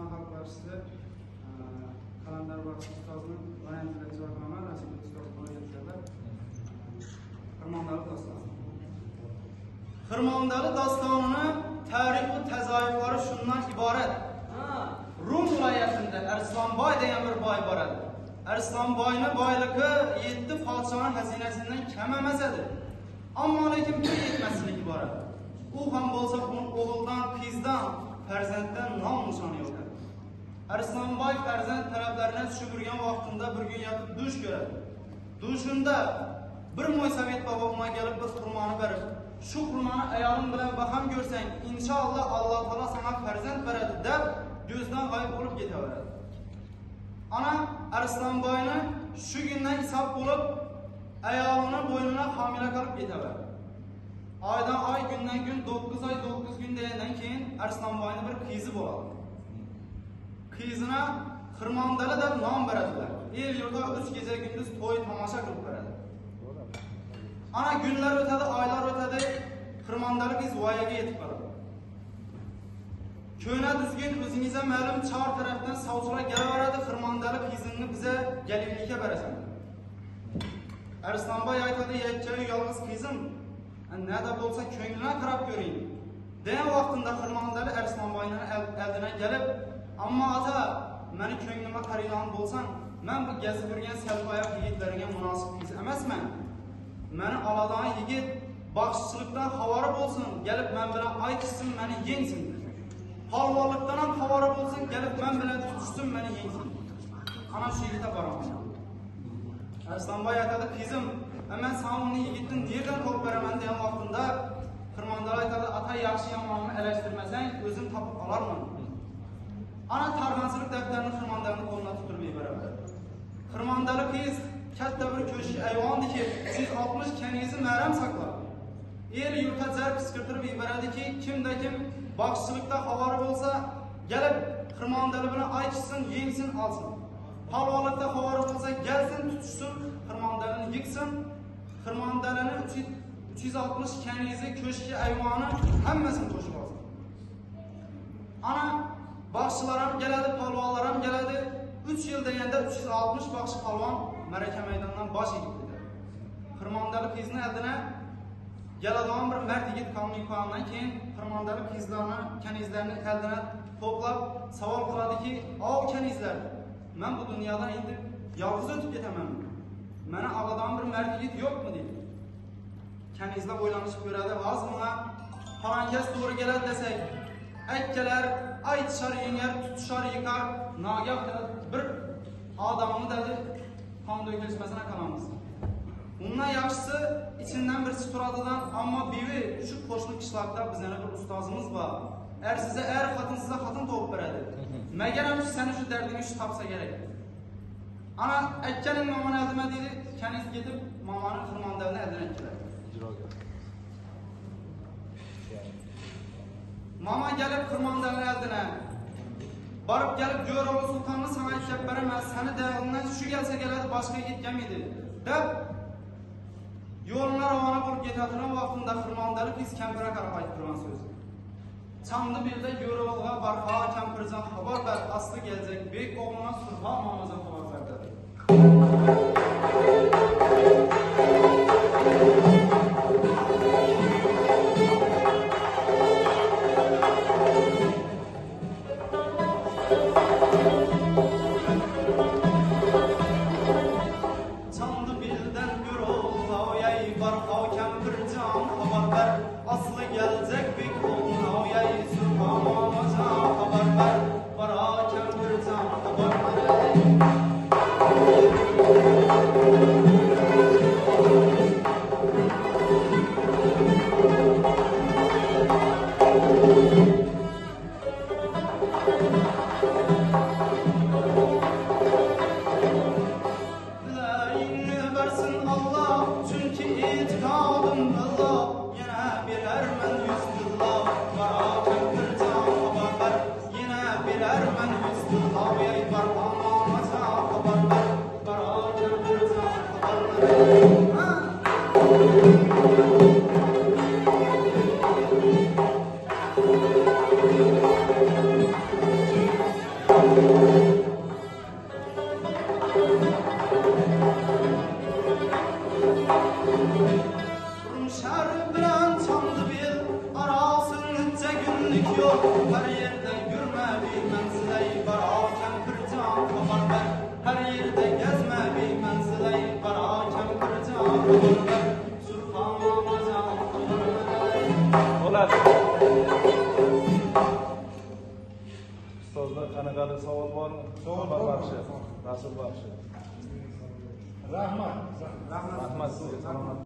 Türkistan Halk Partisi Kalender Vakfı Ustazının öğrencileri çağırmama nasip ustazına getirdiler. Hırmandalı Dastanı. Hırmandalı Dastanı'nın tarixi təzayüfləri şundan ibarət. Rum vilayətində Ərslanbay deyən bir bay var idi. Ərslanbayın baylığı 7 padişahın xəzinəsindən kəm eməsədir. Amma lakin bir yetməzlik ibarət. O xam bolsa bunun oğuldan, qizdan, fərzənddən nam nişanı yoxdur. Ərslanbay fərzənd tərəflərinə düşürgən vaxtında bir gün yatıb duş görədi. Duşunda bir Moysavit babama gəlib bir xurmanı verib. Şu xurmanı ayağın bilən baxam görsən, inşallah Allah Teala sana fərzənd verədi də gözdən qayıb olub getə verədi. Ana Ərslanbayını şu gündən isab olub ayağının boynuna hamilə qalıb getə verədi. Aydan ay, gündən gün, 9 ay, 9 gün deyəndən keyin Ərslanbayını bir qizi boladı. Qizına Xırmandalı da nam verədilər. El yurda 3 gecə gündüz toy tamaşa qılıb verədi. Ana günlər ötədi, aylar ötədi, Xırmandalı qiz vayaga yetib qaldı. Köyünə düzgün özünüzə məlum çar tərəfdən savcılar gələ verədi, Xırmandalı qizini bizə gəlirlikə verəsən. Ərslanbay aytadı, yekçəyi yalğız qizim, nə də bolsa könlünə qırab göreyim. Deyən vaxtında Xırmandalı Ərslanbayının əldinə gəlib, amma ata, məni könlümə qarilan bolsan, mən bu gəzib bürgən səlbayaq yigitlərinə münasib qiz əməsmən. Məni aladan yigit, baxışçılıqdan xavarı bolsun, gəlib mən bilən ay çıxsın, məni yensin. Halvalıqdan xavarı bolsun, gəlib mən bilən tutuşsun, məni yensin. Ana şu yigitə baramam. Ərslanbay aytadı, qizim, mən sana onu yigitin nereden top verəmən deyən vaxtında Xırmandalı aytadı, ata yaxşı yamanını ələşdirməsən, özün tapıb alarmın. Ana tarğansırıq dəftərini Xırmandalının qoluna tutur bir bərəbər. Xırmandalı qiz kətdə bir köşk əyvandı ki, siz 60 kənizi mərəm saklar. El yurta cər qıskırtır bir bərədi ki, kim də kim baxışçılıqda xavarı olsa, gəlib Xırmandalı buna ay çıxsın, yensin, alsın. Halvalıqda xavarı olsa, gəlsin, tutuşsun, Xırmandalını yıksın. Xırmandalının 360 kənizi, köşki, əyvanı həmməsini qoşub alsın. Ana, baxışçılaram gələdi, palvallaram gələdi. 3 yıl deyəndə 360 baxış palvan Mərəkə meydanından baş egibdir. Xırmandalı qizinin əldinə gələdağın bir mərd yigit qanun yuqanından keyin Xırmandalı qizlarını, kənizlərini əldinə toplab saval qıladı ki, av kənizlər, mən bu dünyadan indi yalğız ötüb getəməm. Mənə ağladağın bir mərd yigit yox mu deyil? Kənizlə oylanışıb görədi, az buna parankəs doğru gələr desək, ək gələr, ay dışarı yenər, tutuşar yıkar, nagah bir adamını dedi, kan dökülməsinə qalamız. Bundan yaxşısı, içindən bir sıturadıdan, amma bivi, şu qoşlu kişilərdə bizənə bir ustazımız var. Əgər sizə, əgər xatın sizə xatın toğub verədir. Məgərəm ki, səni şu dərdini şu tapsa gerək. Ana, əkkənin mamanı əldimə deyil, kəniz gedib mamanın Xırmandalını əldinə əkkilər. Mama gəlib Xırmandalını əldinə, barıb gəlib Göroğlu Sultanını sana ikkəb verəməz, səni dəyəlindən şu gəlsə gələdi, başqa yetkəm idi. Dəb, yoluna ravana bulup getədirən vaxtında Xırmandalı qiz kəmpirə qaraq aytdırılan sözü. Çamlı birdə Göroğluğa barxa, kəmpircan xabar bər, aslı gələcək, beyk oğluna surha mamazan xabar bərdədir. yok, her yerde yürüme bir menziley bara kempircan haber ver. Her yerde gezme bir menziley bara kempircan haber ver. Sultanamacan haber ver. Ular. Ustozlar qanaqadir savol bormi? Savol baxshi. Rasul baxshi. Rahmat. Rahmat sizga. Salomat.